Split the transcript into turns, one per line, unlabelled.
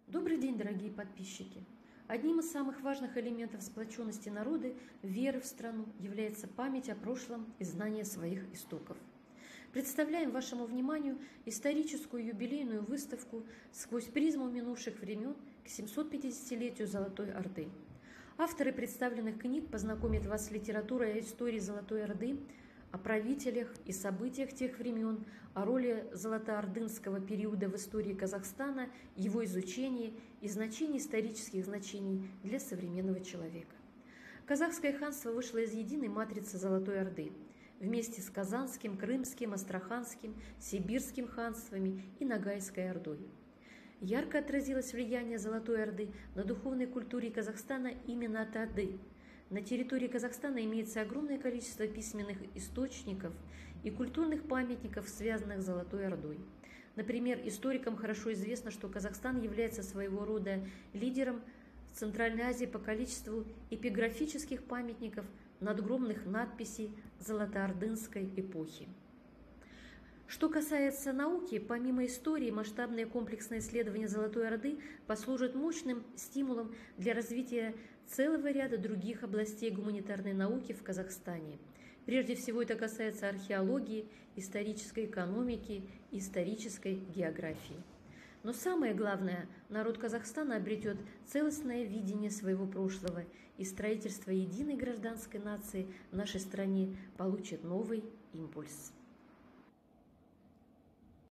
Добрый день, дорогие подписчики! Одним из самых важных элементов сплоченности народа, веры в страну, является память о прошлом и знание своих истоков. Представляем вашему вниманию историческую юбилейную выставку «Сквозь призму минувших времен» к 750-летию Золотой Орды. Авторы представленных книг познакомят вас с литературой о истории Золотой Орды, о правителях и событиях тех времен, о роли золотоордынского периода в истории Казахстана, его изучении и значении исторических значений для современного человека. Казахское ханство вышло из единой матрицы Золотой Орды вместе с Казанским, Крымским, Астраханским, Сибирским ханствами и Ногайской Ордой. Ярко отразилось влияние Золотой Орды на духовной культуре Казахстана именно от Орды. На территории Казахстана имеется огромное количество письменных источников и культурных памятников, связанных с Золотой Ордой. Например, историкам хорошо известно, что Казахстан является своего рода лидером в Центральной Азии по количеству эпиграфических памятников, надгробных надписей золотоордынской эпохи. Что касается науки, помимо истории, масштабное комплексное исследование Золотой Орды послужит мощным стимулом для развития целого ряда других областей гуманитарной науки в Казахстане. Прежде всего это касается археологии, исторической экономики и исторической географии. Но самое главное, народ Казахстана обретет целостное видение своего прошлого, и строительство единой гражданской нации в нашей стране получит новый импульс.